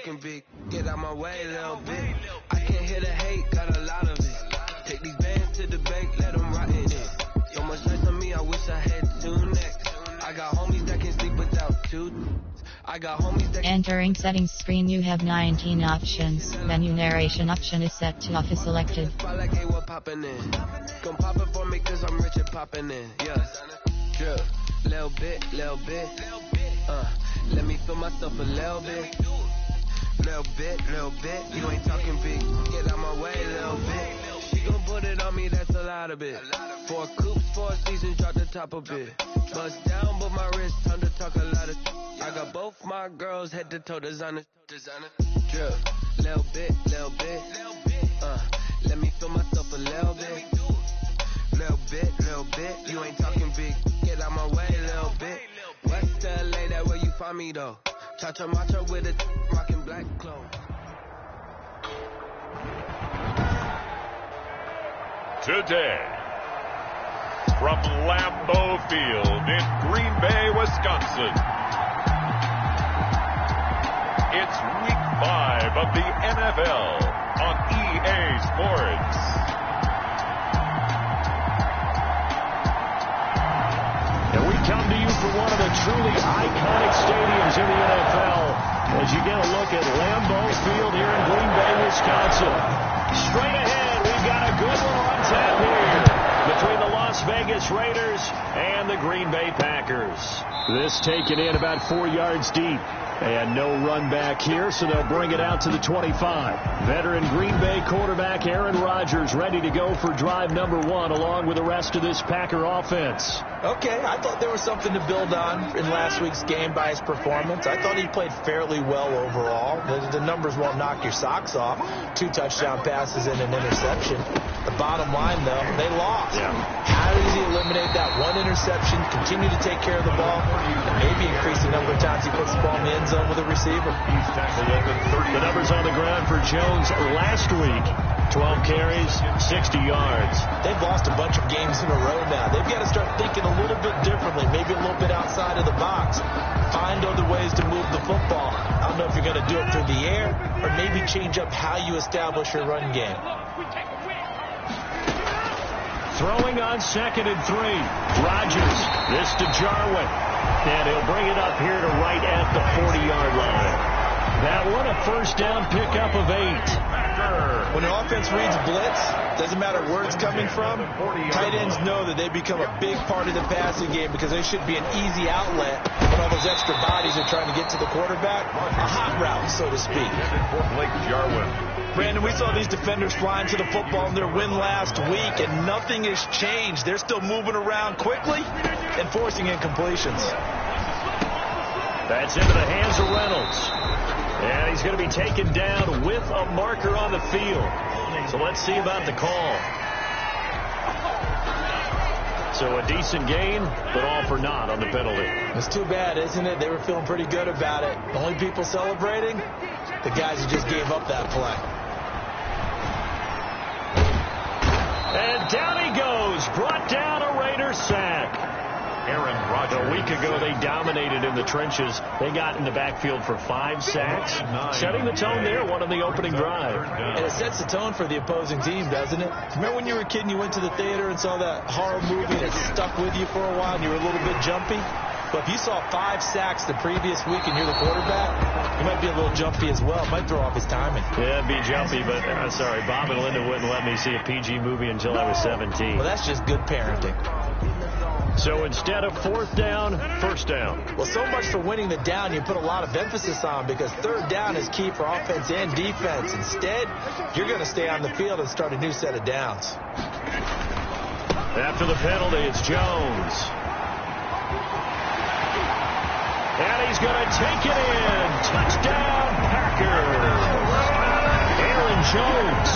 talking big. Get out my way a little bit. I can't hear the hate, got a lot of it. Take these bands to the bank, let them rot in it. So much nice on me, I wish I had 2 necks. I got homies that can sleep without 2. I got homies that Entering settings screen, you have 19 options. Menu narration option is set to off is selected. Like they were popping in. Come poppin' for me cause I'm rich and popping in. Yes. Drip. Little bit. Let me feel myself a little bit. Little bit. You ain't talking big. Get out my way a little bit. She gon' put it on me, that's a lot of it. 4 coops, 4 seasons, drop the top a bit. Bust down, but my wrist, time to talk a lot of. I got both my girls head to toe designer. Drip. Little bit. Let me feel myself a little bit. Little bit. You ain't talking big. Get out my way a little bit. West LA, that where you find me though. Cha-cha matcha with a rockin' black clothes. Today, from Lambeau Field in Green Bay, Wisconsin, it's Week 5 of the NFL on EA Sports. And we come to you from one of the truly iconic stadiums in the NFL as you get a look at Lambeau Field here in Green Bay, Wisconsin. Straight ahead, we've got a good one on tap here between the Las Vegas Raiders and the Green Bay Packers. This taken in about 4 yards deep. And no run back here, so they'll bring it out to the 25. Veteran Green Bay quarterback Aaron Rodgers ready to go for drive number 1 along with the rest of this Packer offense. Okay, I thought there was something to build on in last week's game by his performance. I thought he played fairly well overall. The numbers won't knock your socks off. 2 touchdown passes and an interception. The bottom line, though, they lost. Yeah. How does he eliminate that 1 interception, continue to take care of the ball, and maybe increase the number of times he puts the ball in the end zone with a receiver? The numbers on the ground for Jones last week. 12 carries, 60 yards. They've lost a bunch of games in a row now. They've got to start thinking a little bit differently, maybe a little bit outside of the box. Find other ways to move the football. I don't know if you're going to do it through the air or maybe change up how you establish your run game. Throwing on 2nd and 3. Rodgers, this to Jarwin. And he'll bring it up here to right at the 40-yard line. That one a first down pickup of 8. When an offense reads blitz, doesn't matter where it's coming from, tight ends know that they become a big part of the passing game because they should be an easy outlet when all those extra bodies are trying to get to the quarterback. A hot route, so to speak. Brandon, we saw these defenders flying to the football in their win last week, and nothing has changed. They're still moving around quickly and forcing incompletions. That's into the hands of Reynolds. And he's going to be taken down with a marker on the field. So let's see about the call. So a decent gain, but all for naught on the penalty. It's too bad, isn't it? They were feeling pretty good about it. The only people celebrating, the guys who just gave up that play. And down he goes, brought down a Raider sack. Aaron Rodgers. A week ago, they dominated in the trenches. They got in the backfield for 5 sacks, setting the tone there, one on the opening drive. And it sets the tone for the opposing team, doesn't it? Remember when you were a kid and you went to the theater and saw that horror movie and it stuck with you for a while and you were a little bit jumpy? But if you saw 5 sacks the previous week and you're the quarterback, you might be a little jumpy as well. It might throw off his timing. Yeah, it'd be jumpy, but sorry, Bob and Linda wouldn't let me see a PG movie until I was 17. Well, that's just good parenting. So instead of 4th down, 1st down. Well, so much for winning the down you put a lot of emphasis on because 3rd down is key for offense and defense. Instead, you're going to stay on the field and start a new set of downs. After the penalty, it's Jones. And he's going to take it in. Touchdown, Packers. Aaron Jones,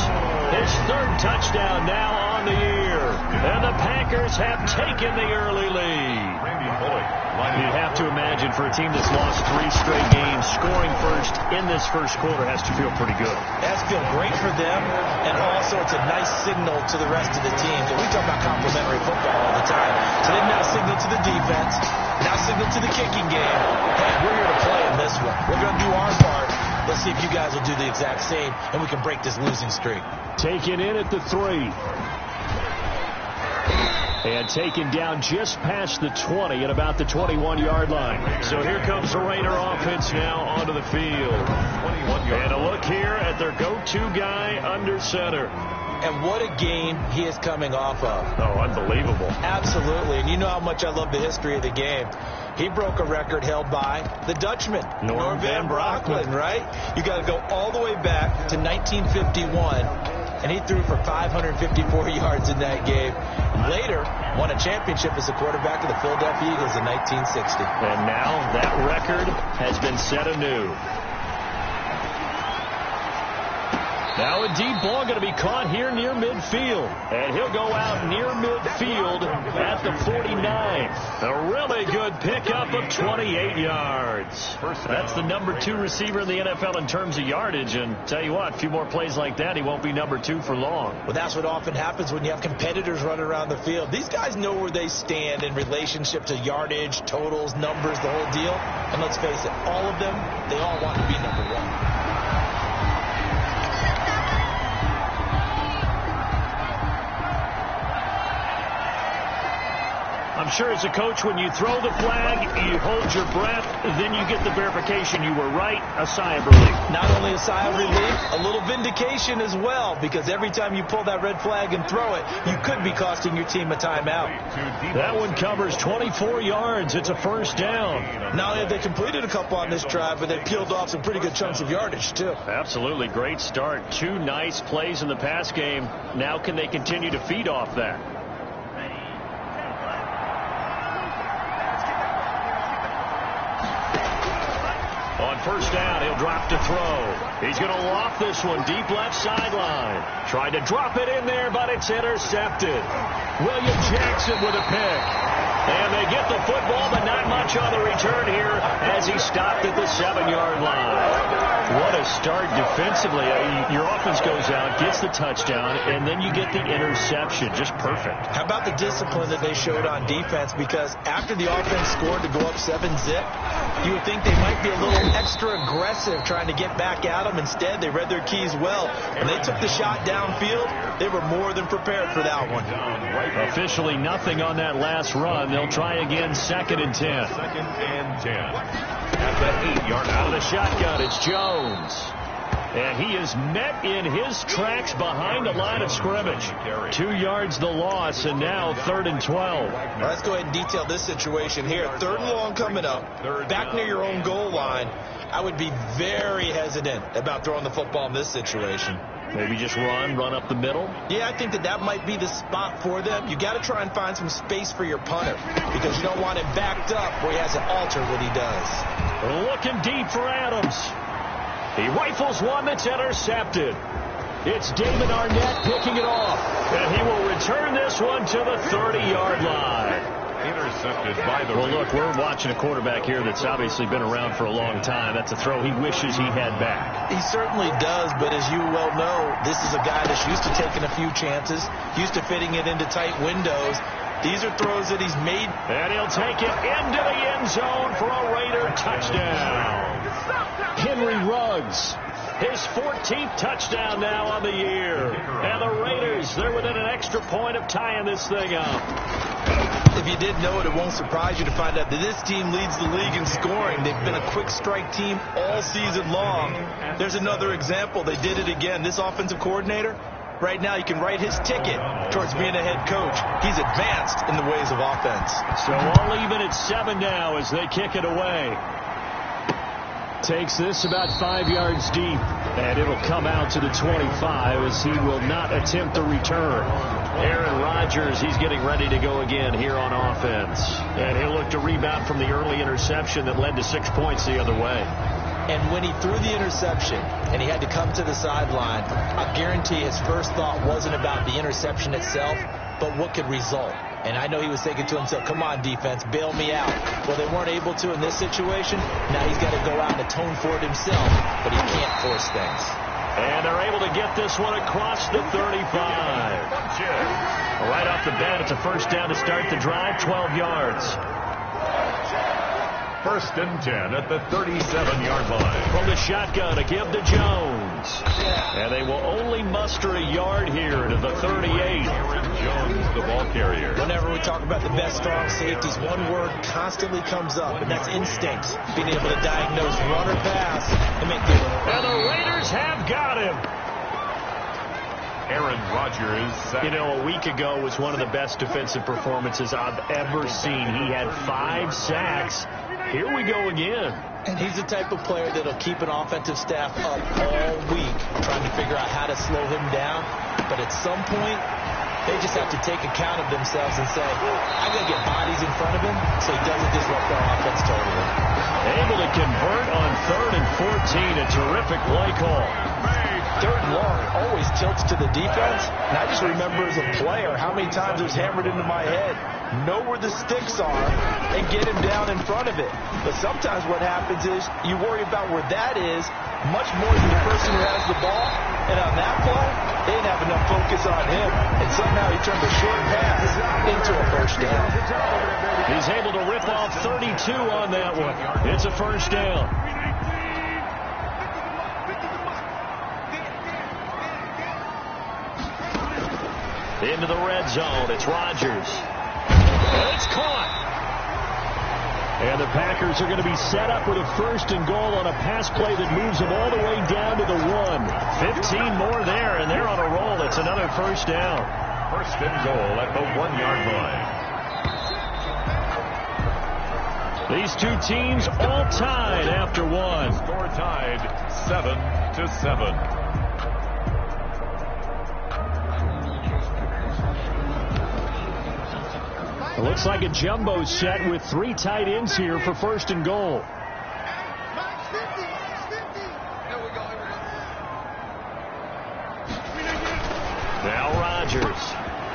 his 3rd touchdown now on the year. And the Packers have taken the early lead. You'd have to imagine for a team that's lost 3 straight games, scoring first in this first quarter has to feel pretty good. It has to feel great for them, and also it's a nice signal to the rest of the team. We talk about complimentary football all the time. So they now signal to the defense, now signal to the kicking game. Hey, we're here to play in this one. We're going to do our part, Let's see if you guys will do the exact same, and we can break this losing streak. Taken in at the 3. And taken down just past the 20 at about the 21-yard line. So here comes the Raider offense now onto the field. And a look here at their go-to guy under center. And what a game he is coming off of. Oh, unbelievable. Absolutely. And you know how much I love the history of the game. He broke a record held by the Dutchman, Norm Van Brocklin, right? You got to go all the way back to 1951, and he threw for 554 yards in that game. Later, won a championship as a quarterback of the Philadelphia Eagles in 1960. And now that record has been set anew. Now a deep ball going to be caught here near midfield. And he'll go out near midfield at the 49. A really good pickup of 28 yards. That's the number 2 receiver in the NFL in terms of yardage. And tell you what, a few more plays like that, he won't be number 2 for long. Well, that's what often happens when you have competitors running around the field. These guys know where they stand in relationship to yardage, totals, numbers, the whole deal. And let's face it, all of them, they all want to be number 1. I'm sure as a coach, when you throw the flag, you hold your breath, then you get the verification you were right, a sigh of relief. Not only a sigh of relief, a little vindication as well, because every time you pull that red flag and throw it, you could be costing your team a timeout. That one covers 24 yards. It's a first down. Not only have they completed a couple on this drive, but they peeled off some pretty good chunks of yardage, too. Absolutely. Great start. 2 nice plays in the pass game. Now can they continue to feed off that? On first down, he'll drop to throw. He's going to loft this one deep left sideline. Tried to drop it in there, but it's intercepted. William Jackson with a pick. And they get the football, but not much on the return here as he stopped at the 7-yard line. What a start defensively. Your offense goes out, gets the touchdown, and then you get the interception. Just perfect. How about the discipline that they showed on defense? Because after the offense scored to go up 7-zip, you would think they might be a little extra aggressive trying to get back at them. Instead, they read their keys well. When they took the shot downfield, they were more than prepared for that one. Officially nothing on that last run. They'll try again, 2nd and 10. 2nd and 10. At the 8-yard out of the shotgun, it's Jones. And he is met in his tracks behind the line of scrimmage. 2 yards the loss, and now 3rd and 12. Well, let's go ahead and detail this situation here. 3rd and long coming up. Back near your own goal line. I would be very hesitant about throwing the football in this situation. Maybe just run up the middle? Yeah, I think that might be the spot for them. You got to try and find some space for your punter because you don't want him backed up where he has to alter what he does. Looking deep for Adams. He rifles one that's intercepted. It's David Arnett picking it off. And he will return this one to the 30-yard line. Intercepted by the... Well, look, we're watching a quarterback here that's obviously been around for a long time. That's a throw he wishes he had back. He certainly does, but as you well know, this is a guy that's used to taking a few chances, used to fitting it into tight windows. These are throws that he's made. And he'll take it into the end zone for a Raider touchdown. Henry Ruggs, his 14th touchdown now on the year. And the Raiders, they're within an extra point of tying this thing up. If you didn't know it, it won't surprise you to find out that this team leads the league in scoring. They've been a quick strike team all season long. There's another example. They did it again. This offensive coordinator, right now you can write his ticket towards being a head coach. He's advanced in the ways of offense. So all even at 7 now as they kick it away. Takes this about 5 yards deep, and it'll come out to the 25 as he will not attempt the return. Aaron Rodgers, he's getting ready to go again here on offense. And he'll look to rebound from the early interception that led to 6 points the other way. And when he threw the interception and he had to come to the sideline, I guarantee his first thought wasn't about the interception itself, but what could result. And I know he was thinking to himself, come on, defense, bail me out. Well, they weren't able to in this situation. Now he's got to go out and atone for it himself, but he can't force things. And they're able to get this one across the 35. Right off the bat, it's a first down to start the drive, 12 yards. First and 10 at the 37-yard line. From the shotgun, a give to Jones. And they will only muster a yard here to the 38. Aaron Jones, the ball carrier. Whenever we talk about the best strong safeties, one word constantly comes up, and that's instincts. Being able to diagnose run or pass and make the... And the Raiders have got him. Aaron Rodgers. You know, a week ago was one of the best defensive performances I've ever seen. He had 5 sacks. Here we go again. And he's the type of player that'll keep an offensive staff up all week trying to figure out how to slow him down. But at some point, they just have to take account of themselves and say, I got to get bodies in front of him so he doesn't disrupt our offense totally. Able to convert on 3rd and 14. A terrific play call. 3rd and long always tilts to the defense. And I just remember as a player how many times it was hammered into my head. Know where the sticks are and get him down in front of it. But sometimes what happens is you worry about where that is much more than the person who has the ball. And on that play, they didn't have enough focus on him. And somehow he turned a short pass into a first down. He's able to rip off 32 on that one. It's a first down. Into the red zone. It's Rodgers. It's caught. And the Packers are going to be set up with a 1st and goal on a pass play that moves them all the way down to the 1. 15 more there, and they're on a roll. It's another first down. First and goal at the 1-yard line. These two teams all tied after one. Score tied 7-7. It looks like a jumbo set with 3 tight ends here for 1st and goal. Now Rodgers.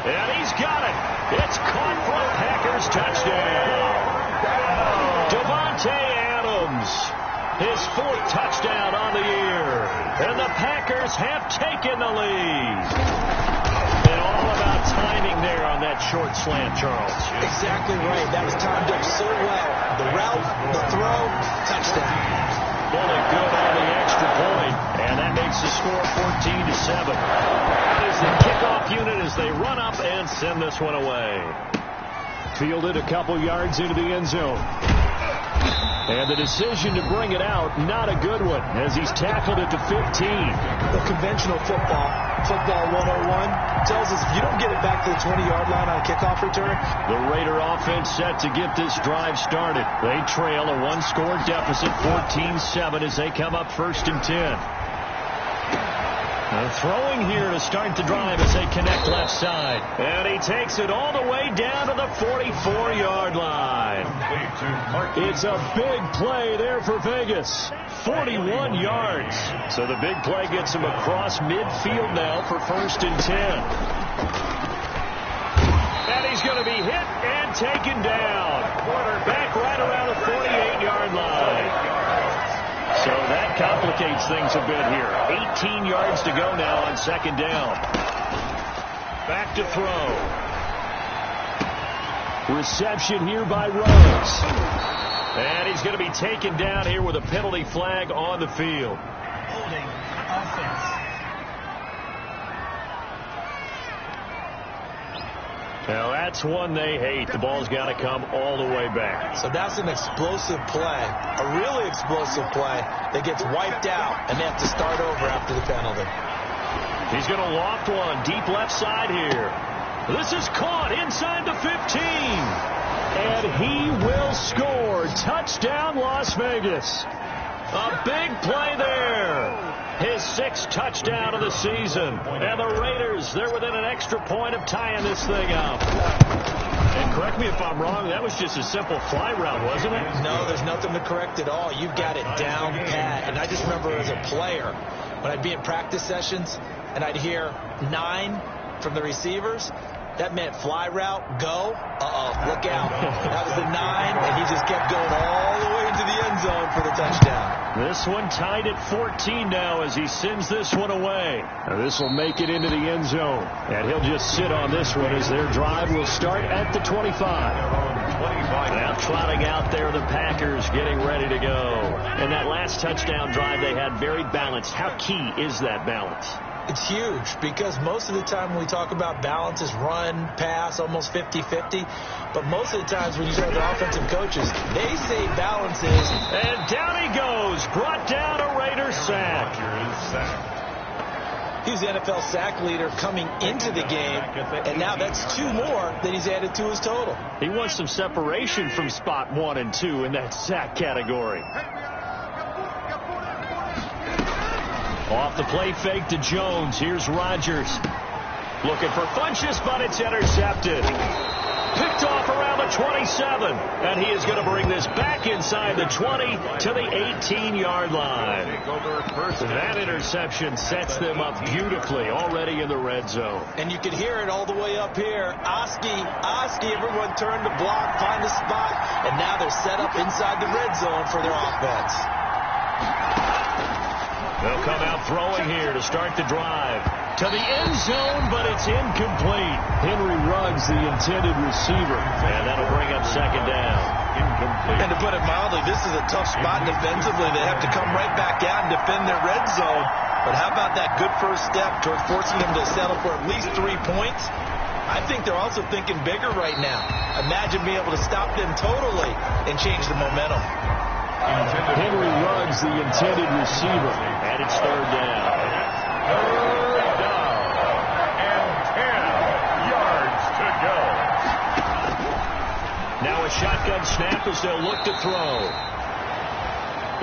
And he's got it. It's caught for a Packers touchdown. Devontae Adams. His 4th touchdown on the year. And the Packers have taken the lead. All about timing there on that short slant, Charles. Exactly right. That was timed up so well. The route, the throw, touchdown. Fully good on the extra point, and that makes the score 14-7. That is the kickoff unit as they run up and send this one away. Fielded a couple yards into the end zone. And the decision to bring it out, not a good one, as he's tackled it to 15. The conventional football 101, tells us if you don't get it back to the 20-yard line on a kickoff return. The Raider offense set to get this drive started. They trail a 1-score deficit, 14-7, as they come up 1st and 10. Throwing here to start the drive as they connect left side. And he takes it all the way down to the 44-yard line. It's a big play there for Vegas. 41 yards. So the big play gets him across midfield now for 1st and 10. And he's going to be hit and taken down. Back right around the 48-yard line. So that complicates things a bit here. 18 yards to go now on 2nd down. Back to throw. Reception here by Rhodes. And he's going to be taken down here with a penalty flag on the field. Holding offense. Now that's one they hate. The ball's got to come all the way back. So that's an explosive play, a really explosive play that gets wiped out, and they have to start over after the penalty. He's going to loft one deep left side here. This is caught inside the 15. And he will score. Touchdown, Las Vegas. A big play there. His 6th touchdown of the season. And the Raiders, they're within an extra point of tying this thing up. And correct me if I'm wrong, that was just a simple fly route, wasn't it? No, there's nothing to correct at all. You've got it down pat. And I just remember as a player, when I'd be in practice sessions, and I'd hear 9 from the receivers, that meant fly route, go. Uh-oh, look out. That was the 9, and he just kept going all the way into the end zone for the touchdown. This one tied at 14 now as he sends this one away. Now this will make it into the end zone. And he'll just sit on this one as their drive will start at the 25. Now trotting out there, the Packers getting ready to go. And that last touchdown drive they had very balanced. How key is that balance? It's huge because most of the time when we talk about balance is run, pass, almost 50-50. But most of the times when you talk to offensive coaches, they say balance is. And down he goes. Brought down a Raider sack. He's the NFL sack leader coming into the game, and now that's 2 more that he's added to his total. He wants some separation from spot 1 and 2 in that sack category. Off the play fake to Jones. Here's Rodgers. Looking for Funchess, but it's intercepted. Picked off around the 27. And he is going to bring this back inside the 20 to the 18-yard line. That interception sets them up beautifully already in the red zone. And you can hear it all the way up here. Oski, everyone turned to block, find a spot. And now they're set up inside the red zone for their offense. They'll come out throwing here to start the drive. To the end zone, but it's incomplete. Henry Ruggs, the intended receiver. And that'll bring up second down. Incomplete. And to put it mildly, this is a tough spot defensively. They have to come right back out and defend their red zone. But how about that good first step towards forcing them to settle for at least 3 points? I think they're also thinking bigger right now. Imagine being able to stop them totally and change the momentum. Henry Ruggs, the intended receiver, and it's third down. Third down and 10 yards to go. Now a shotgun snap as they'll look to throw.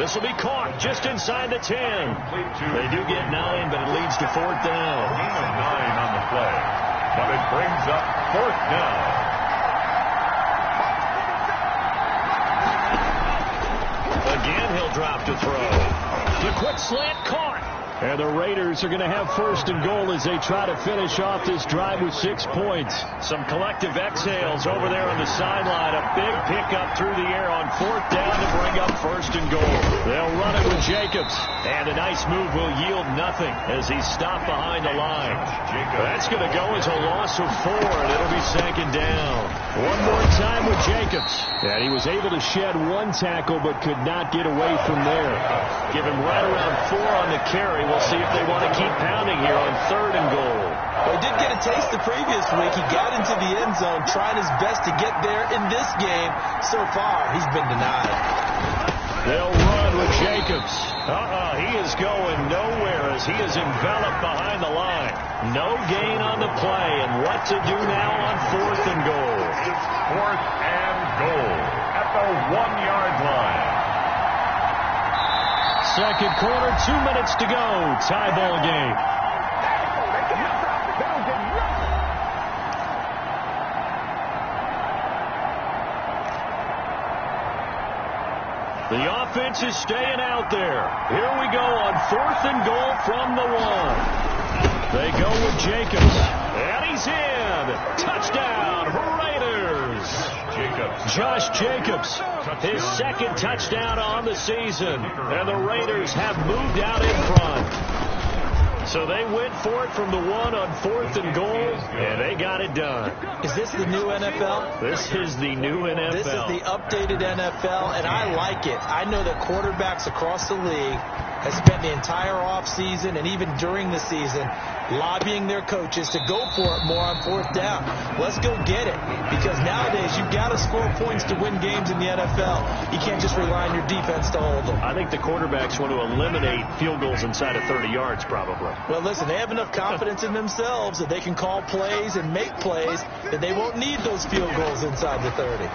This will be caught just inside the 10. They do get 9, but it leads to fourth down. 9 on the play, but it brings up fourth down. Again, he'll drop to throw. The quick slant caught. And the Raiders are going to have first and goal as they try to finish off this drive with 6 points. Some collective exhales over there on the sideline. A big pickup through the air on fourth down to bring up first and goal. They'll run it with Jacobs. And a nice move will yield nothing as he's stopped behind the line. That's going to go as a loss of 4, and it'll be second down. One more time with Jacobs. And he was able to shed 1 tackle but could not get away from there. Give him right around 4 on the carry. We'll see if they want to keep pounding here on third and goal. Well, he did get a taste the previous week. He got into the end zone, trying his best to get there in this game. So far, he's been denied. They'll run with Jacobs. He is going nowhere as he is enveloped behind the line. No gain on the play, and what to do now on fourth and goal? It's fourth and goal at the 1-yard line. Second quarter, 2 minutes to go. Tie ball game. The offense is staying out there. Here we go on fourth and goal from the 1. They go with Jacobs. And he's in. Touchdown, Raiders. Josh Jacobs, his second touchdown on the season. And the Raiders have moved out in front. So they went for it from the 1 on fourth and goal, and they got it done. Is this the new NFL? This is the new NFL. This is the updated NFL, and I like it. I know that quarterbacks across the league have spent the entire offseason and even during the season lobbying their coaches to go for it more on fourth down. Let's go get it, because nowadays you've got to score points to win games in the NFL. You can't just rely on your defense to hold them. I think the quarterbacks want to eliminate field goals inside of 30 yards probably. Well, listen, they have enough confidence in themselves that they can call plays and make plays that they won't need those field goals inside the 30.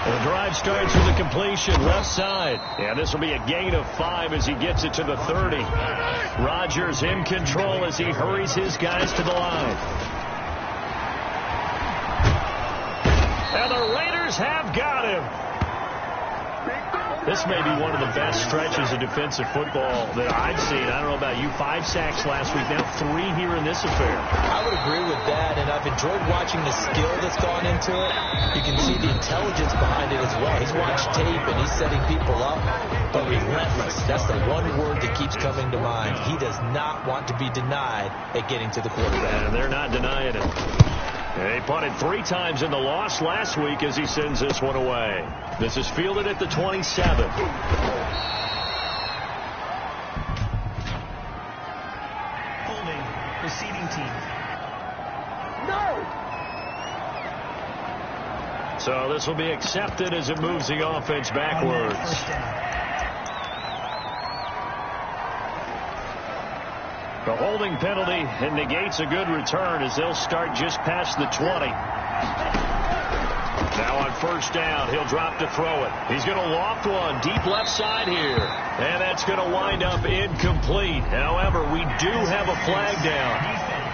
The drive starts with a completion left side. And this will be a gain of 5 as he gets it to the 30. Rodgers in control as he hurries his guys to the line. And the Raiders have got him. This may be one of the best stretches of defensive football that I've seen. I don't know about you. 5 sacks last week, now 3 here in this affair. I would agree with that, and I've enjoyed watching the skill that's gone into it. You can see the intelligence behind it as well. He's watched tape, and he's setting people up, but relentless. That's the one word that keeps coming to mind. He does not want to be denied at getting to the quarterback. And they're not denying it. They punted 3 times in the loss last week as he sends this one away. This is fielded at the 27. Holding, receiving team. No! So this will be accepted as it moves the offense backwards. First down. The holding penalty and negates a good return as they'll start just past the 20. Now on first down, he'll drop to throw it. He's going to loft one deep left side here. And that's going to wind up incomplete. However, we do have a flag down.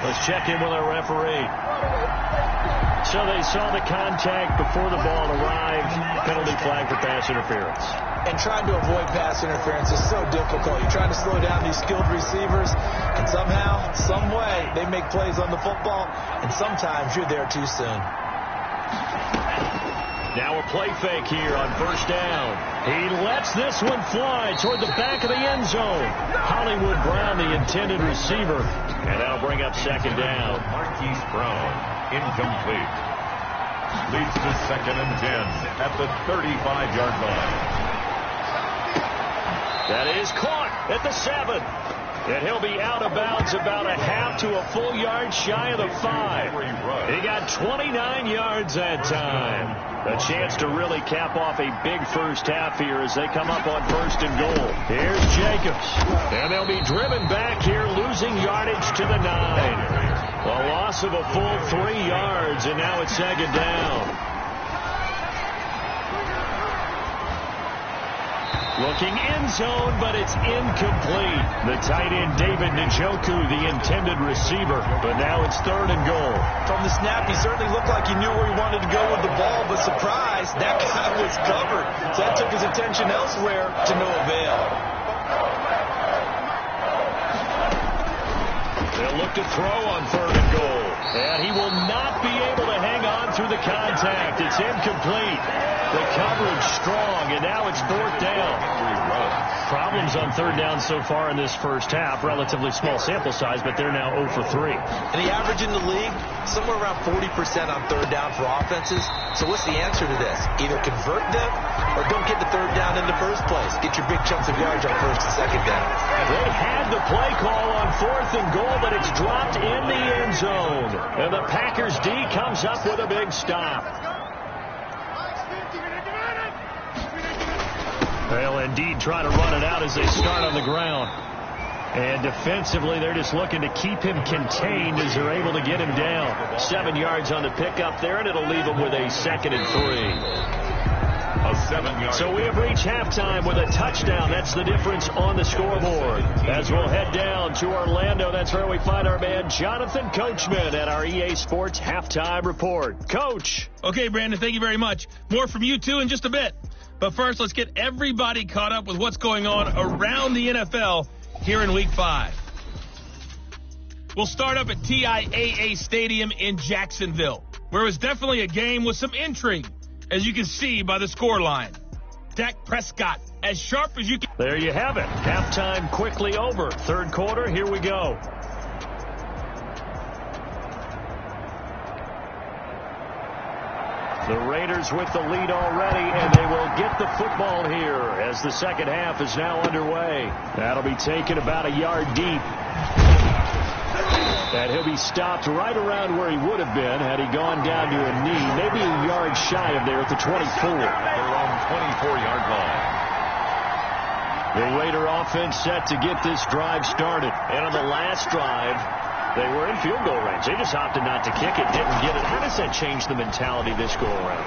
Let's check in with our referee. So they saw the contact before the ball arrived. Penalty flag for pass interference. And trying to avoid pass interference is so difficult. You're trying to slow down these skilled receivers, and somehow, some way, they make plays on the football, and sometimes you're there too soon. Now a play fake here on first down. He lets this one fly toward the back of the end zone. Hollywood Brown, the intended receiver, and that'll bring up second down. Marquise Brown, incomplete. Leads to 2nd and 10 at the 35-yard line. That is caught at the 7. And he'll be out of bounds about a half to a full yard shy of the 5. He got 29 yards that time. A chance to really cap off a big first half here as they come up on 1st and goal. Here's Jacobs. And they'll be driven back here, losing yardage to the 9. A loss of a full 3 yards, and now it's 2nd down. Looking end zone, but it's incomplete. The tight end, David Njoku, the intended receiver. But now it's 3rd and goal. From the snap, he certainly looked like he knew where he wanted to go with the ball, but surprise, that guy was covered. So that took his attention elsewhere to no avail. They'll look to throw on 3rd and goal. And he will not be able to hang on through the contact. It's incomplete. The coverage strong, and now it's 4th down. Problems on 3rd down so far in this first half. Relatively small sample size, but they're now 0 for 3. And the average in the league, somewhere around 40% on 3rd down for offenses. So what's the answer to this? Either convert them or don't get the 3rd down in the first place. Get your big chunks of yards on 1st and 2nd down. They had the play call on 4th and goal, but it's dropped in the end zone. And the Packers D comes up with a big stop. They'll indeed try to run it out as they start on the ground. And defensively, they're just looking to keep him contained as they're able to get him down. 7 yards on the pickup there, and it'll leave him with a 2nd and 3. A 7-yard. So we have reached halftime with a touchdown. That's the difference on the scoreboard. As we'll head down to Orlando, that's where we find our man Jonathan Coachman at our EA Sports Halftime Report. Coach. Okay, Brandon, thank you very much. More from you two in just a bit. But first, let's get everybody caught up with what's going on around the NFL here in Week 5. We'll start up at TIAA Stadium in Jacksonville, where it was definitely a game with some intrigue, as you can see by the scoreline. Dak Prescott, as sharp as you can. There you have it. Halftime quickly over. 3rd quarter, here we go. The Raiders with the lead already, and they will get the football here as the second half is now underway. That'll be taken about a yard deep. And he'll be stopped right around where he would have been had he gone down to a knee, maybe a yard shy of there at the 24. They're on 24-yard line. The Raider offense set to get this drive started. And on the last drive, they were in field goal range. They just opted not to kick it, didn't get it. How does that change the mentality this go around?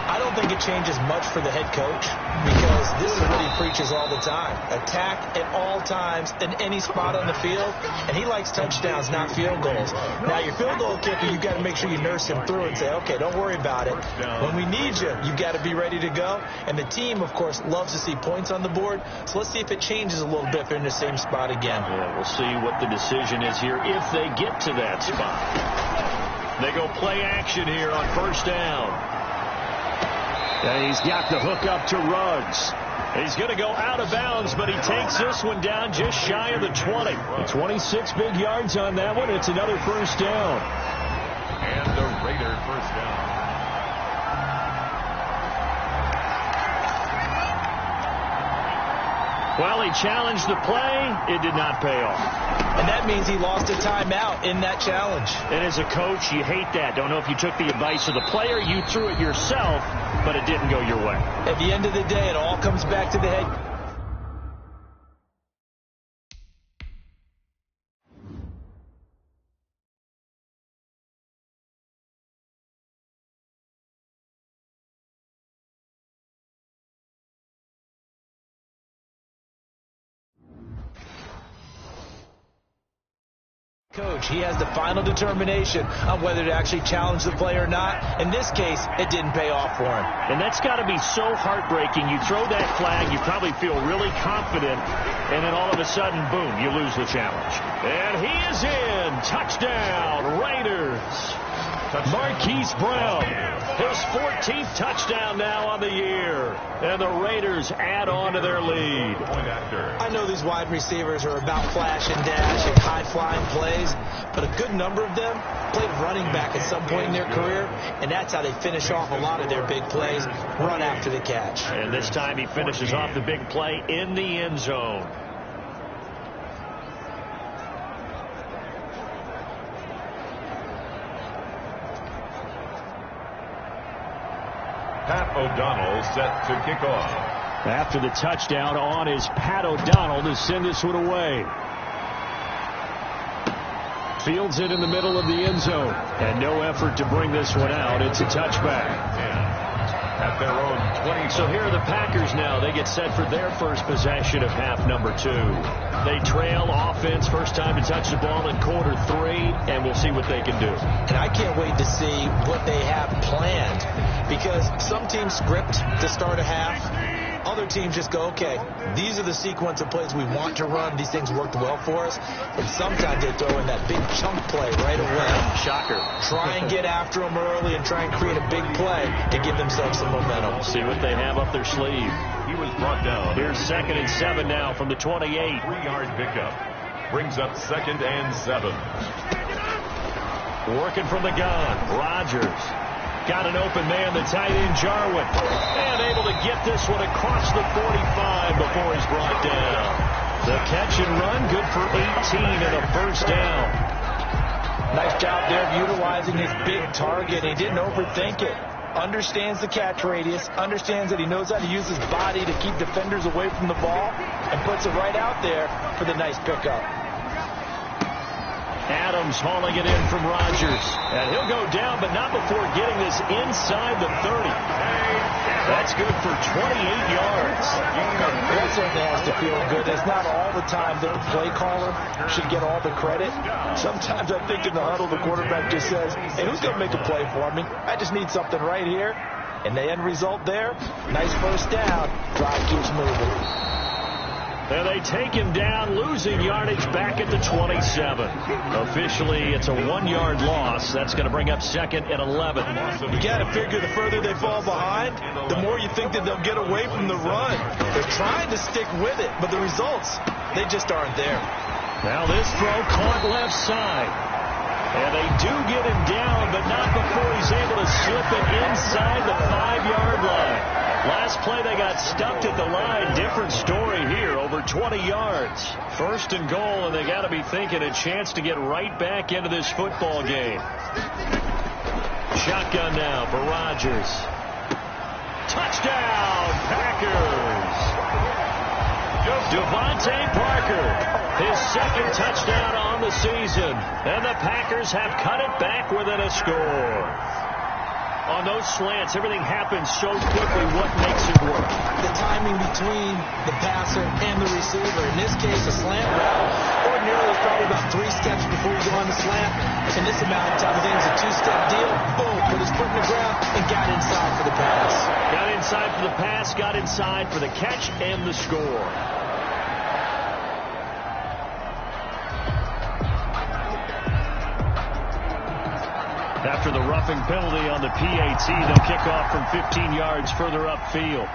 I don't think it changes much for the head coach because this is what he preaches all the time. Attack at all times in any spot on the field, and he likes touchdowns, not field goals. Now, your field goal kicker, you've got to make sure you nurse him through and say, okay, don't worry about it. When we need you, you've got to be ready to go. And the team, of course, loves to see points on the board, so let's see if it changes a little bit if they're in the same spot again. Yeah, we'll see what the decision is here if they get to that spot. They go play action here on first down. And he's got the hook up to Ruggs. He's going to go out of bounds, but he takes this one down just shy of the 20. 26 big yards on that one. It's another first down. And the Raider first down. Well, he challenged the play. It did not pay off. And that means he lost a timeout in that challenge. And as a coach, you hate that. Don't know if you took the advice of the player. You threw it yourself, but it didn't go your way. At the end of the day, it all comes back to the head. Coach, he has the final determination on whether to actually challenge the play or not. In this case, it didn't pay off for him. And that's got to be so heartbreaking. You throw that flag, you probably feel really confident, and then all of a sudden, boom, you lose the challenge. And he is in. Touchdown, Raiders. Marquise Brown, his 14th touchdown now on the year. And the Raiders add on to their lead. I know these wide receivers are about flash and dash and high-flying plays, but a good number of them played running back at some point in their career, and that's how they finish off a lot of their big plays, run after the catch. And this time he finishes off the big play in the end zone. Pat O'Donnell set to kick off. After the touchdown on is Pat O'Donnell to send this one away. Fields it in the middle of the end zone. And no effort to bring this one out. It's a touchback. At their own 20. So here are the Packers now. They get set for their first possession of half number 2. They trail offense, first time to touch the ball in quarter 3, and we'll see what they can do. And I can't wait to see what they have planned, because some teams script to start a half. Other teams just go, okay, these are the sequence of plays we want to run. These things worked well for us. And sometimes they throw in that big chunk play right away. Shocker. Try and get after them early and try and create a big play to give themselves some momentum. See what they have up their sleeve. He was brought down. Here's 2nd and 7 now from the 28. 3-yard pickup. Brings up 2nd and 7. Working from the gun. Rodgers. Got an open man, the tight end Jarwin. And able to get this one across the 45 before he's brought down. The catch and run, good for 18 and a first down. Nice job there of utilizing his big target. He didn't overthink it. Understands the catch radius, understands that he knows how to use his body to keep defenders away from the ball, and puts it right out there for the nice pickup. Adams hauling it in from Rodgers. And he'll go down, but not before getting this inside the 30. That's good for 28 yards. That certainly has to feel good. It's not all the time that the play caller should get all the credit. Sometimes I think in the huddle, the quarterback just says, hey, who's going to make a play for me? I just need something right here. And the end result there, nice first down. Drive keeps moving. And they take him down, losing yardage back at the 27. Officially, it's a 1-yard loss. That's going to bring up 2nd and 11. You got to figure the further they fall behind, the more you think that they'll get away from the run. They're trying to stick with it, but the results, they just aren't there. Now this throw caught left side. And they do get him down, but not before he's able to slip it inside the 5-yard line. Last play, they got stuck at the line. Different story here, over 20 yards. 1st and goal, and they got to be thinking a chance to get right back into this football game. Shotgun now for Rodgers. Touchdown, Packers. Devontae Parker, his 2nd touchdown on the season. And the Packers have cut it back within a score. On those slants, everything happens so quickly. What makes it work? The timing between the passer and the receiver. In this case, a slant route. Ordinarily, it's probably about 3 steps before you go on the slant. In this amount of time, I think it's a 2-step deal. Boom, put his foot in the ground and got inside for the pass. Got inside for the pass, got inside for the catch and the score. After the roughing penalty on the PAT, they'll kick off from 15 yards further upfield.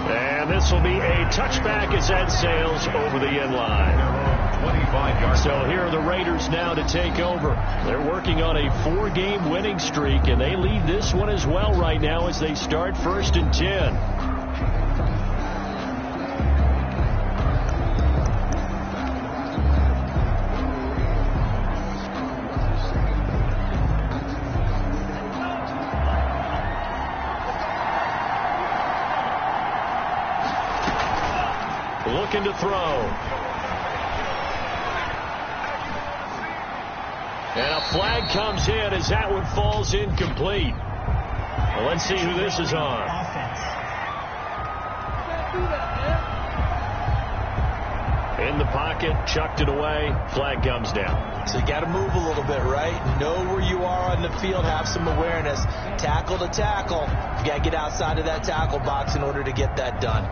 And this will be a touchback as Ed sails over the end line. 25 yards. So here are the Raiders now to take over. They're working on a 4-game winning streak, and they lead this one as well right now as they start 1st and 10. Looking to throw. And a flag comes in as that one falls incomplete. Well, let's see who this is on. In the pocket, chucked it away, flag comes down. So you got to move a little bit, right? Know where you are on the field, have some awareness. Tackle to tackle. You got to get outside of that tackle box in order to get that done.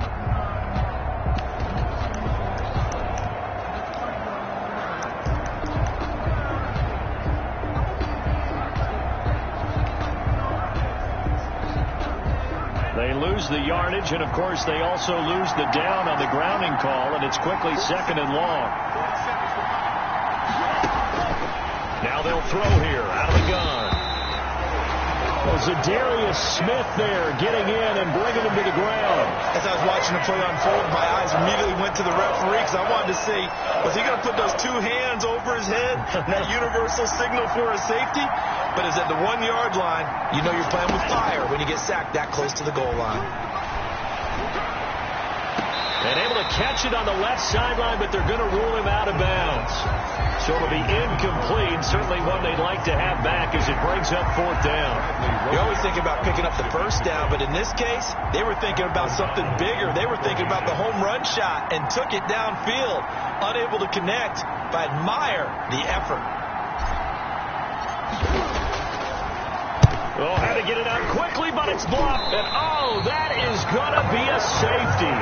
They lose the yardage, and of course they also lose the down on the grounding call, and it's quickly 2nd and long. Now they'll throw here out of the gun. Well, Zadarius Smith there getting in and bringing him to the ground. As I was watching the play unfold, my eyes immediately went to the referee because I wanted to see, was he going to put those 2 hands over his head, that universal signal for a safety? But it's at the 1-yard line. You know you're playing with fire when you get sacked that close to the goal line. And able to catch it on the left sideline, but they're going to rule him out of bounds. So it'll be incomplete. Certainly one they'd like to have back as it brings up 4th down. You always think about picking up the 1st down, but in this case, they were thinking about something bigger. They were thinking about the home run shot and took it downfield. Unable to connect, but admire the effort. Oh, had to get it out quickly, but it's blocked. And, oh, that is going to be a safety.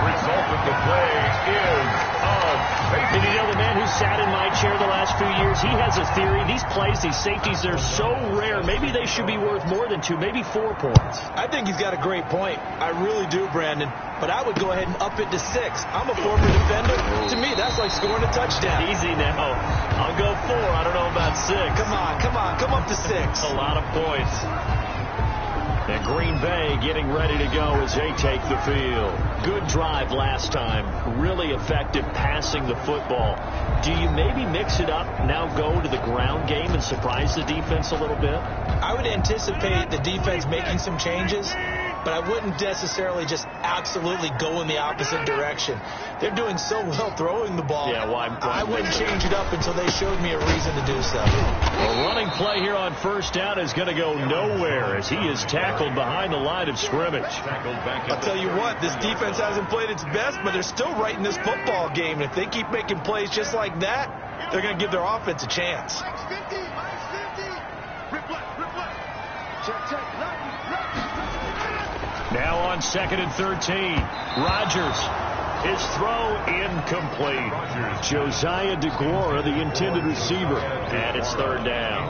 Result of the play is a safety. And you know, the man who sat in my chair the last few years, he has a theory. These plays, these safeties, they're so rare. Maybe they should be worth more than 2, maybe 4 points. I think he's got a great point. I really do, Brandon. But I would go ahead and up it to 6. I'm a former defender. To me, that's like scoring a touchdown. Easy now. I'll go 4. I don't know about 6. Come on. Come up to 6. A lot of points. And Green Bay getting ready to go as they take the field. Good drive last time. Really effective passing the football. Do you maybe mix it up, now go to the ground game and surprise the defense a little bit? I would anticipate the defense making some changes, but I wouldn't necessarily just absolutely go in the opposite direction. They're doing so well throwing the ball. Yeah, well, I wouldn't change it up until they showed me a reason to do so. A running play here on 1st down is going to go nowhere as he is tackled behind the line of scrimmage. I'll tell you what, this defense hasn't played its best, but they're still right in this football game. If they keep making plays just like that, they're going to give their offense a chance. Now on 2nd and 13, Rodgers. His throw incomplete. Josiah DeGuara, the intended receiver. And it's 3rd down.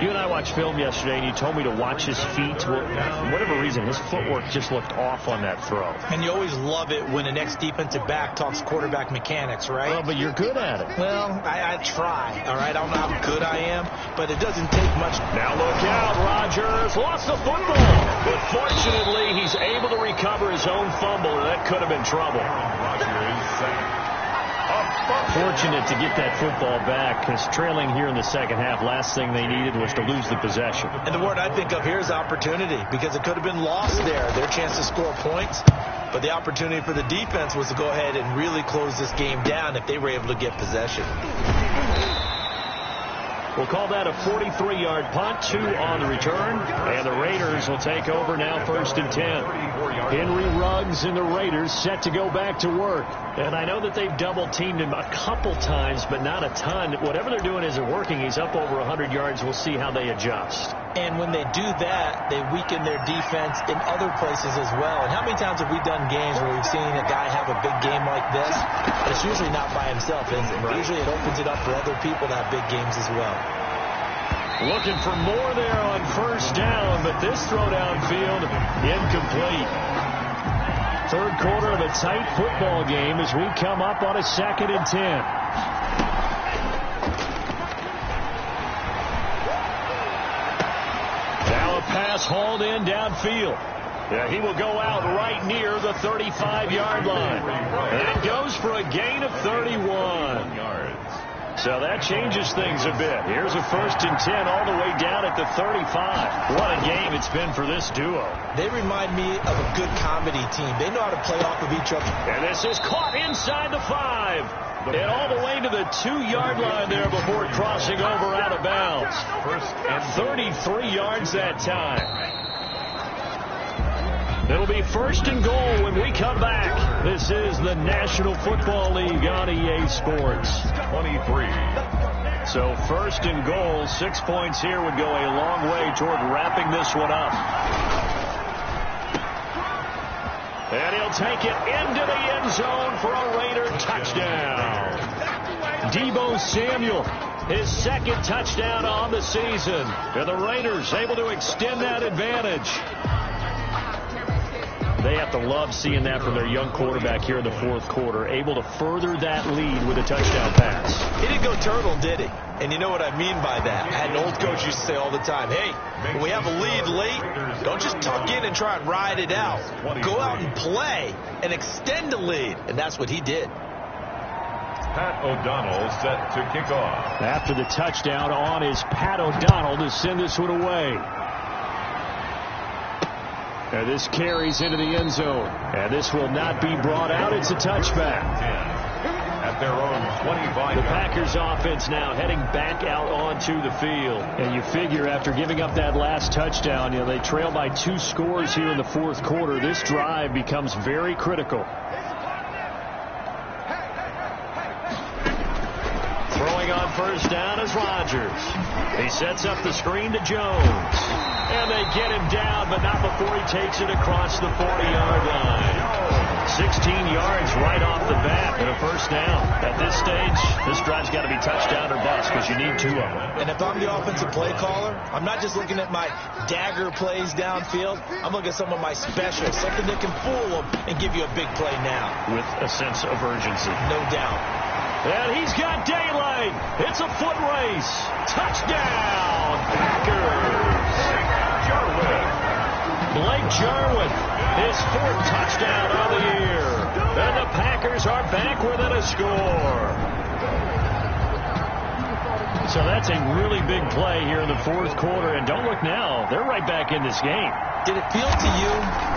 You and I watched film yesterday, and you told me to watch his feet. Well, for whatever reason, his footwork just looked off on that throw. And you always love it when the next defensive back talks quarterback mechanics, right? Well, but you're good at it. Well, I try, all right? I don't know how good I am, but it doesn't take much. Now look out, Rodgers lost the football. But fortunately, he's able to recover his own fumble, and that could have been trouble. Fortunate to get that football back, because trailing here in the 2nd half, last thing they needed was to lose the possession. And the word I think of here is opportunity, because it could have been lost there, their chance to score points. But the opportunity for the defense was to go ahead and really close this game down if they were able to get possession. We'll call that a 43-yard punt, 2 on the return, and the Raiders will take over now, 1st and 10. Henry Ruggs and the Raiders set to go back to work. And I know that they've double-teamed him a couple times, but not a ton. Whatever they're doing isn't working. He's up over 100 yards. We'll see how they adjust. And when they do that, they weaken their defense in other places as well. And how many times have we done games where we've seen a guy have a big game like this? But it's usually not by himself, is it? Right. Usually it opens it up for other people to have big games as well. Looking for more there on 1st down, but this throw downfield incomplete. 3rd quarter of a tight football game as we come up on a 2nd and 10. Now a pass hauled in downfield. Yeah, he will go out right near the 35-yard line. And goes for a gain of 31 yards. So that changes things a bit. Here's a 1st and 10 all the way down at the 35. What a game it's been for this duo. They remind me of a good comedy team. They know how to play off of each other. And this is caught inside the 5. And all the way to the 2-yard line there before crossing over out of bounds. 33 yards that time. It'll be 1st and goal when we come back. This is the National Football League on EA Sports. 23. So 1st and goal, 6 points here would go a long way toward wrapping this one up. And he'll take it into the end zone for a Raider touchdown. Deebo Samuel, his 2nd touchdown on the season. And the Raiders able to extend that advantage. They have to love seeing that from their young quarterback here in the 4th quarter, able to further that lead with a touchdown pass. He didn't go turtle, did he? And you know what I mean by that. I had an old coach used to say all the time, hey, when we have a lead late, don't just tuck in and try and ride it out. Go out and play and extend the lead. And that's what he did. Pat O'Donnell set to kick off. After the touchdown on is Pat O'Donnell to send this one away. And this carries into the end zone. And this will not be brought out. It's a touchback. At their own 25. The Packers offense now heading back out onto the field. And you figure after giving up that last touchdown, they trail by 2 scores here in the 4th quarter. This drive becomes very critical. Throwing on 1st down is Rodgers. He sets up the screen to Jones. And they get him down, but not before he takes it across the 40-yard line. 16 yards right off the bat and a 1st down. At this stage, this drive's got to be touchdown or bust because you need 2 of them. And if I'm the offensive play caller, I'm not just looking at my dagger plays downfield. I'm looking at some of my specials, something that can fool them and give you a big play now. With a sense of urgency. No doubt. And he's got daylight. It's a foot race. Touchdown, Packers. Blake Jarwin, his 4th touchdown of the year. And the Packers are back within a score. So that's a really big play here in the 4th quarter. And don't look now, they're right back in this game. Did it feel to you,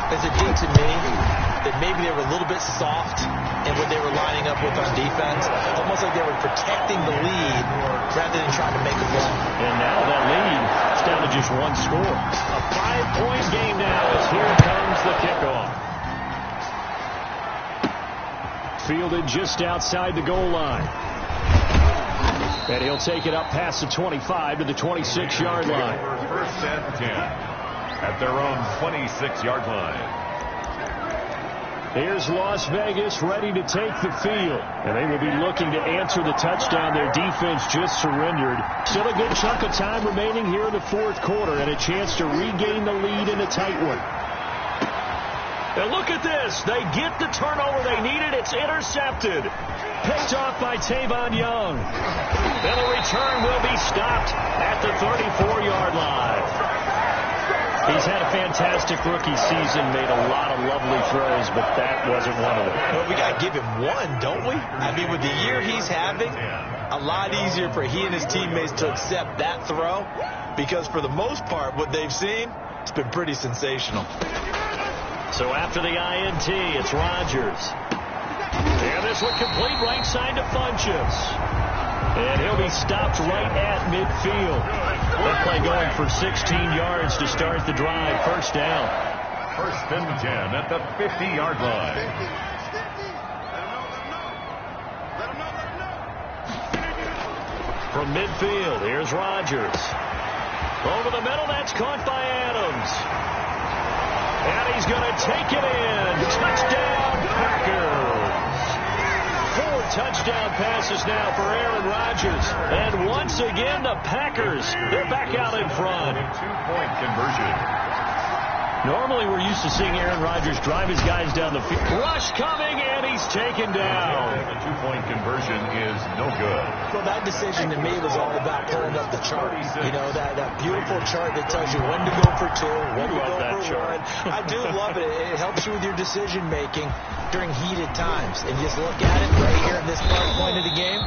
as it did to me, that maybe they were a little bit soft in what they were lining up with on defense? Almost like they were protecting the lead rather than trying to make a play. And now that lead is down to just 1 score. A 5-point game now as here comes the kickoff. Fielded just outside the goal line. And he'll take it up past the 25 to the 26-yard line. 1st and 10 at their own 26-yard line. Here's Las Vegas ready to take the field. And they will be looking to answer the touchdown their defense just surrendered. Still a good chunk of time remaining here in the 4th quarter and a chance to regain the lead in a tight one. And look at this. They get the turnover they needed. It's intercepted. Picked off by Tavon Young. And the return will be stopped at the 34-yard line. He's had a fantastic rookie season, made a lot of lovely throws, but that wasn't one of them. Well, we got to give him one, don't we? I mean, with the year he's having, a lot easier for he and his teammates to accept that throw because for the most part, what they've seen, it's been pretty sensational. So after the INT, it's Rodgers. And this one complete right side to Funchess. And he'll be stopped right at midfield. That play going for 16 yards to start the drive. First down. First and 10 at the 50-yard line. From midfield, here's Rodgers. Over the middle, that's caught by Adams. And he's going to take it in. Touchdown, Packers. 4 touchdown passes now for Aaron Rodgers. And once again, the Packers, they're back out in front. 2-point conversion. Normally, we're used to seeing Aaron Rodgers drive his guys down the field. Rush coming, and he's taken down. The 2-point conversion is no good. Well, that decision to me was all about pulling up the chart. You know, that beautiful chart that tells you when to go for 2, when to go for 1. I do love it. It helps you with your decision-making during heated times. And just look at it right here at this point of the game.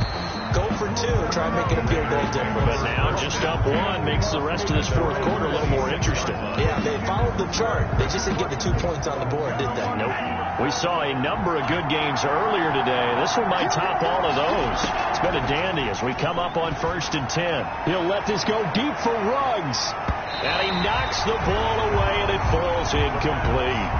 Go for 2. Try and make it a field goal difference. But now just up 1 makes the rest of this fourth quarter a little more interesting. Yeah, they followed the chart. They just didn't get the 2 points on the board, did they? Nope. We saw a number of good games earlier today. This one might top all of those. It's been a dandy as we come up on 1st and 10. He'll let this go deep for Ruggs. And he knocks the ball away, and it falls incomplete.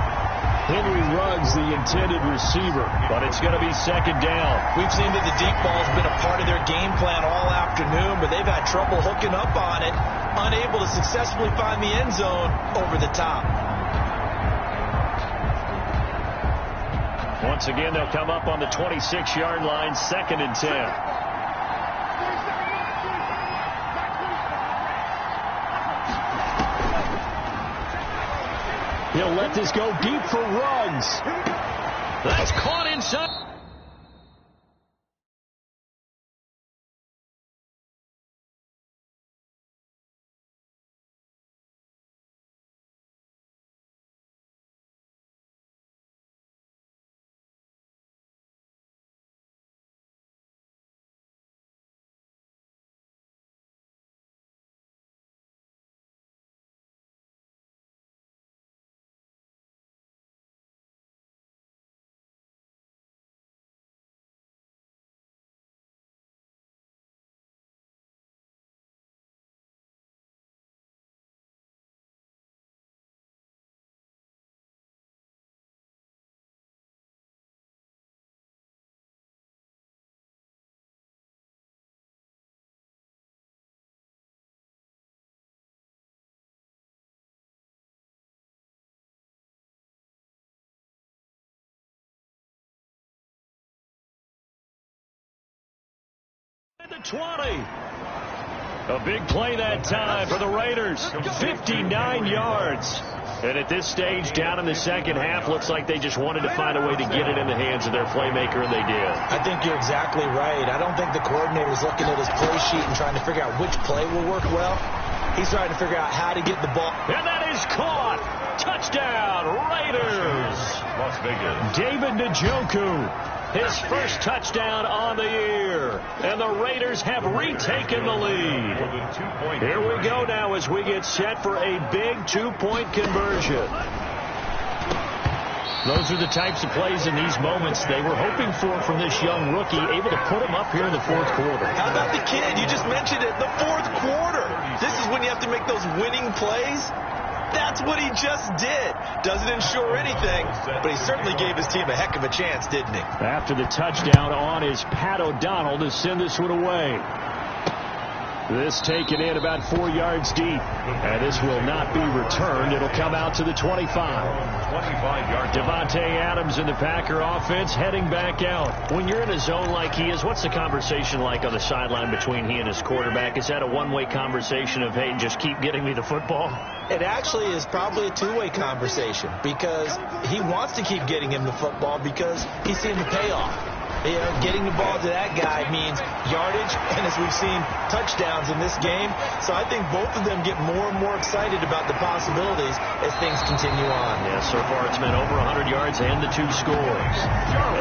Henry Ruggs, the intended receiver, but it's going to be second down. We've seen that the deep ball's been a part of their game plan all afternoon, but they've had trouble hooking up on it, unable to successfully find the end zone over the top. Once again, they'll come up on the 26-yard line, 2nd and 10. He'll let this go deep for Ruggs. That's caught inside. The 20. A big play that time for the Raiders. 59 yards. And at this stage, down in the second half, looks like they just wanted to find a way to get it in the hands of their playmaker, and they did. I think you're exactly right. I don't think the coordinator's looking at his play sheet and trying to figure out which play will work well. He's trying to figure out how to get the ball. And that is caught. Touchdown, Raiders. Las Vegas. David Njoku. His first touchdown on the year. And the Raiders have retaken the lead. Here we go now as we get set for a big 2-point conversion. Those are the types of plays in these moments they were hoping for from this young rookie, able to put him up here in the fourth quarter. How about the kid? You just mentioned it, the fourth quarter. This is when you have to make those winning plays. That's what he just did. Doesn't ensure anything, but he certainly gave his team a heck of a chance, didn't he? After the touchdown on is Pat O'Donnell to send this one away. This taken in about 4 yards deep. And this will not be returned. It'll come out to the 25. 25-yard. Devontae Adams in the Packer offense heading back out. When you're in a zone like he is, what's the conversation like on the sideline between he and his quarterback? Is that a one-way conversation of, hey, just keep getting me the football? It actually is probably a two-way conversation because he wants to keep getting him the football because he's seeing the payoff. You know, getting the ball to that guy means yardage, and as we've seen, touchdowns in this game. So I think both of them get more and more excited about the possibilities as things continue on. Yeah, so far it's been over 100 yards and the 2 scores.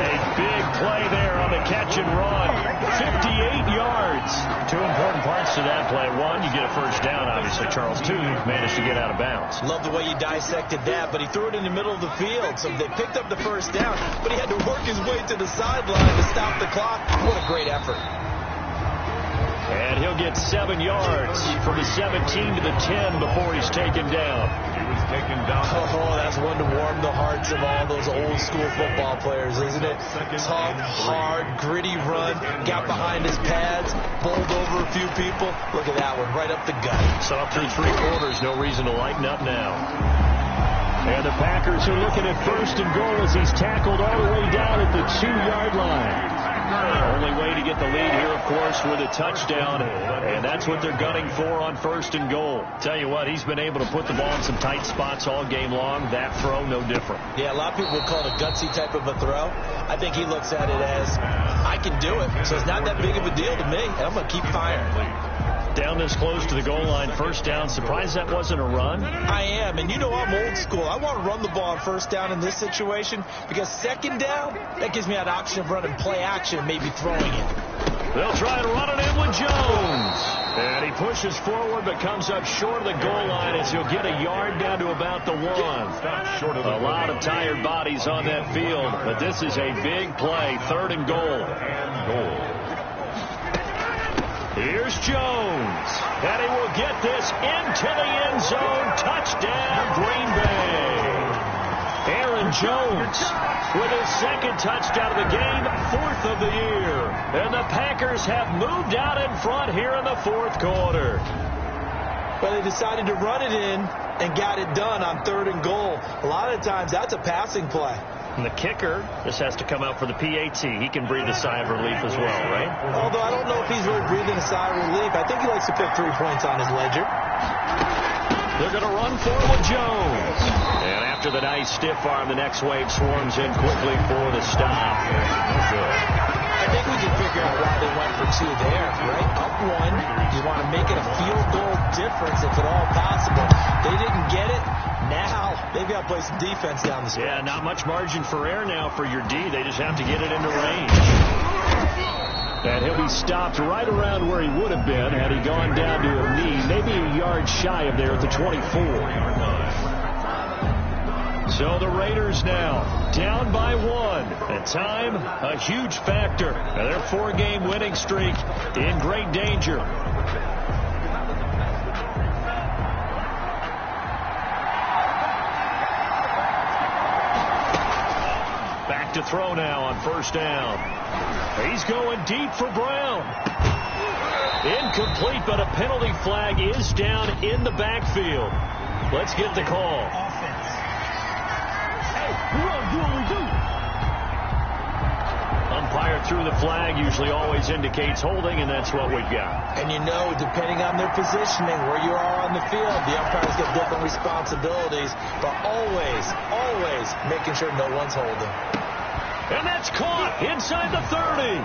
A big play there on the catch and run. 58 yards. 2 important parts to that play. 1, you get a first down, obviously. Charles, 2, managed to get out of bounds. Love the way you dissected that, but he threw it in the middle of the field. So they picked up the first down, but he had to work his way to the sideline to stop the clock. What a great effort. And he'll get 7 yards from the 17 to the 10 before he's taken down. He was taken down. Oh, that's one to warm the hearts of all those old school football players, isn't it? Tough, hard, gritty run, got behind his pads, bowled over a few people. Look at that one, right up the gut. Saw through 3 quarters, no reason to lighten up now. And the Packers are looking at 1st and goal as he's tackled all the way down at the 2-yard line. Only way to get the lead here, of course, with a touchdown, and that's what they're gunning for on 1st and goal. Tell you what, he's been able to put the ball in some tight spots all game long. That throw, no different. Yeah, a lot of people would call it a gutsy type of a throw. I think he looks at it as, I can do it, so it's not that big of a deal to me, and I'm going to keep firing. Down this close to the goal line, 1st down. Surprised that wasn't a run? I am, and you know I'm old school. I want to run the ball on 1st down in this situation because 2nd down, that gives me that option of running play action, maybe throwing it. They'll try to run it in with Jones. And he pushes forward but comes up short of the goal line as he'll get a yard down to about the 1. A lot of tired bodies on that field, but this is a big play, 3rd and goal. Here's Jones, and he will get this into the end zone. Touchdown, Green Bay. Aaron Jones with his 2nd touchdown of the game, 4th of the year. And the Packers have moved out in front here in the 4th quarter. Well, they decided to run it in and got it done on 3rd and goal. A lot of times, that's a passing play. And the kicker, this has to come out for the PAT. He can breathe a sigh of relief as well, right? Although I don't know if he's really breathing a sigh of relief. I think he likes to put 3 points on his ledger. They're going to run for it with Jones. And after the nice stiff arm, the next wave swarms in quickly for the stop. I think we can figure out why they went for 2 there, right? Up 1, you want to make it a field goal difference if at all possible. They didn't get it. Now, they've got to play some defense down the stretch. Yeah, not much margin for error now for your D. They just have to get it into range. And he'll be stopped right around where he would have been had he gone down to a knee, maybe a yard shy of there at the 24. So the Raiders now down by 1. And time, a huge factor. And their 4-game winning streak in great danger. To throw now on 1st down. He's going deep for Brown. Incomplete, but a penalty flag is down in the backfield. Let's get the call. Offense. Hey, we don't do what we do. Umpire threw the flag, usually always indicates holding, and that's what we've got. And you know, depending on their positioning, where you are on the field, the umpires get different responsibilities, but always making sure no one's holding. And that's caught inside the 30.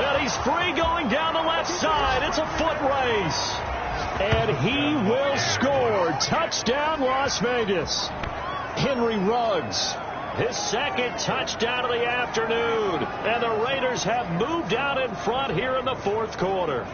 And he's free going down the left side. It's a foot race. And he will score. Touchdown, Las Vegas. Henry Ruggs, his 2nd touchdown of the afternoon. And the Raiders have moved out in front here in the 4th quarter.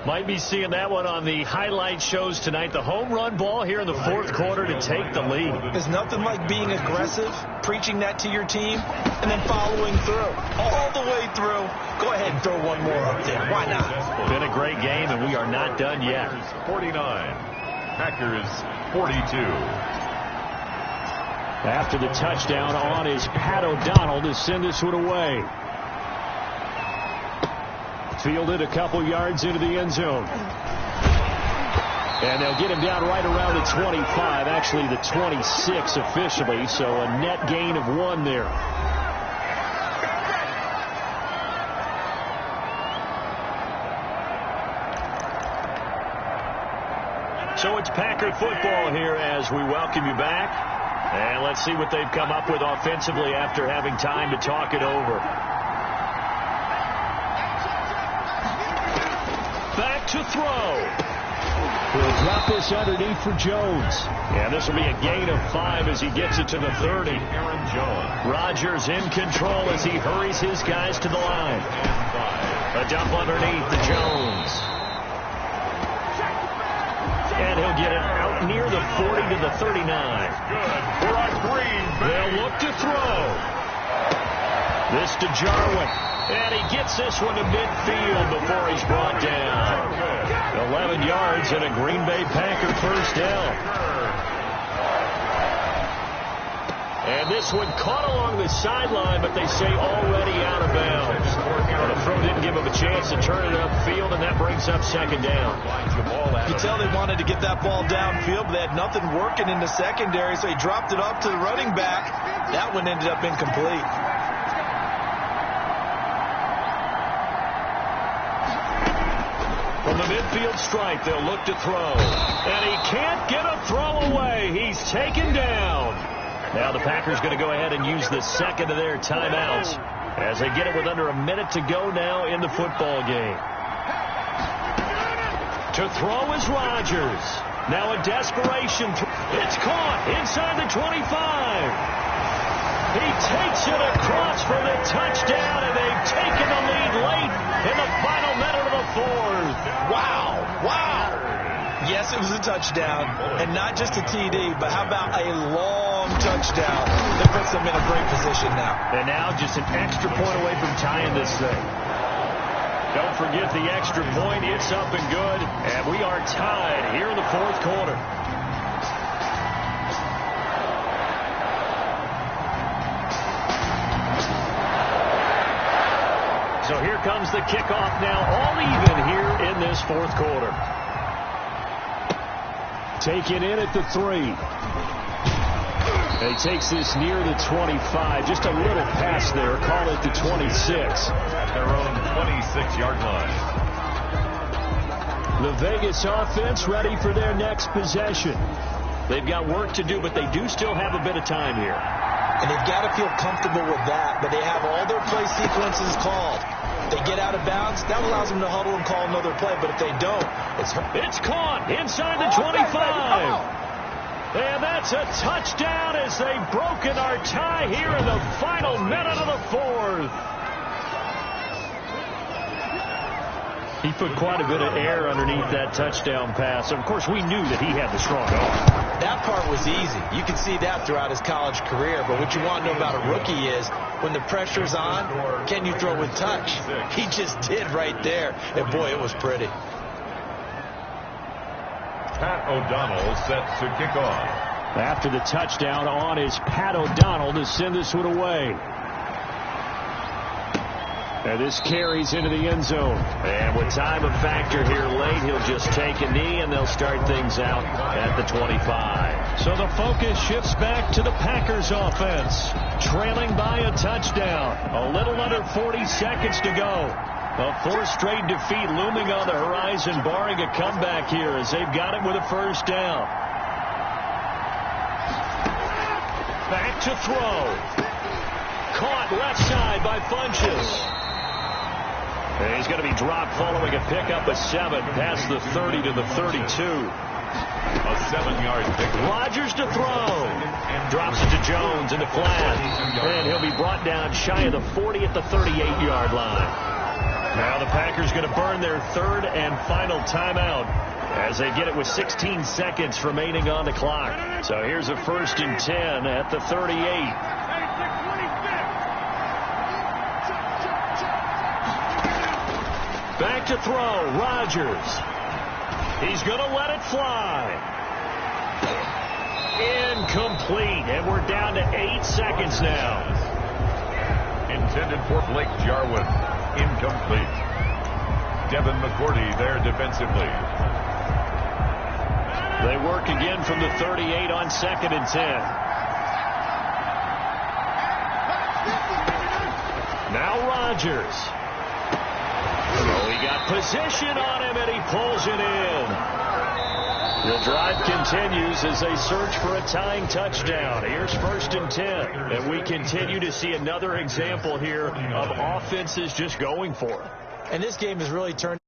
Might be seeing that one on the highlight shows tonight. The home run ball here in the 4th quarter to take the lead. There's nothing like being aggressive, preaching that to your team, and then following through. All the way through. Go ahead and throw one more up there. Why not? Been a great game, and we are not done yet. 49. Packers 42. After the touchdown on is Pat O'Donnell to send this one away. Fielded a couple yards into the end zone. And they'll get him down right around the 25, actually the 26 officially, so a net gain of 1 there. So it's Packer football here as we welcome you back. And let's see what they've come up with offensively after having time to talk it over. Back to throw. He'll drop this underneath for Jones. And this will be a gain of 5 as he gets it to the 30. Aaron Jones. Rodgers in control as he hurries his guys to the line. A dump underneath to Jones. And he'll get it out near the 40 to the 39. Good for a Green Bay. They'll look to throw. This to Jarwin. And he gets this one to midfield before he's brought down. 11 yards and a Green Bay Packer first down. And this one caught along the sideline, but they say already out of bounds. And the throw didn't give him a chance to turn it upfield, and that brings up second down. You can tell they wanted to get that ball downfield, but they had nothing working in the secondary, so he dropped it off to the running back. That one ended up incomplete. From the midfield stripe, they'll look to throw. And he can't get a throw away. He's taken down. Now the Packers going to go ahead and use the second of their timeouts as they get it with under a minute to go now in the football game. To throw is Rodgers. Now a desperation. It's caught inside the 25. He takes it across for the touchdown, and they've taken the lead late in the final minute of the fourth. Wow. Wow. Yes, it was a touchdown, and not just a TD, but how about a long touchdown that puts them in a great position now. And now just an extra point away from tying this thing. Don't forget the extra point. It's up and good, and we are tied here in the fourth quarter. So here comes the kickoff now, all even here in this fourth quarter. Taken in at the 3. And he takes this near the 25. Just a little pass there. Call it the 26. At their own 26-yard line. The Vegas offense ready for their next possession. They've got work to do, but they do still have a bit of time here. And they've got to feel comfortable with that, but they have all their play sequences called. If they get out of bounds, that allows them to huddle and call another play, but if they don't, it's caught inside the 25. And that's a touchdown as they've broken our tie here in the final minute of the fourth. He put quite a bit of air underneath that touchdown pass. Of course, we knew that he had the strong arm. That part was easy. You can see that throughout his college career. But what you want to know about a rookie is when the pressure's on, can you throw with touch? He just did right there. And, boy, it was pretty. Pat O'Donnell set to kick off. After the touchdown on is Pat O'Donnell to send this one away. And this carries into the end zone. And with time a factor here late, he'll just take a knee, and they'll start things out at the 25. So the focus shifts back to the Packers offense, trailing by a touchdown. A little under 40 seconds to go. A fourth straight defeat looming on the horizon, barring a comeback here as they've got it with a first down. Back to throw. Caught left side by Funchess. And he's going to be dropped following a pickup of 7 past the 30 to the 32. A 7-yard pickup. Rodgers to throw. Drops it to Jones in the flat. And he'll be brought down shy of the 40 at the 38-yard line. Now the Packers going to burn their third and final timeout as they get it with 16 seconds remaining on the clock. So here's a 1st and 10 at the 38. Back to throw, Rodgers. He's going to let it fly. Incomplete, and we're down to 8 seconds now. Intended for Blake Jarwin. Incomplete. Devin McCourty there defensively. They work again from the 38 on 2nd and 10. Now Rodgers. Oh, he got position on him, and he pulls it in. The drive continues as they search for a tying touchdown. Here's 1st and 10. And we continue to see another example here of offenses just going for it. And this game has really turned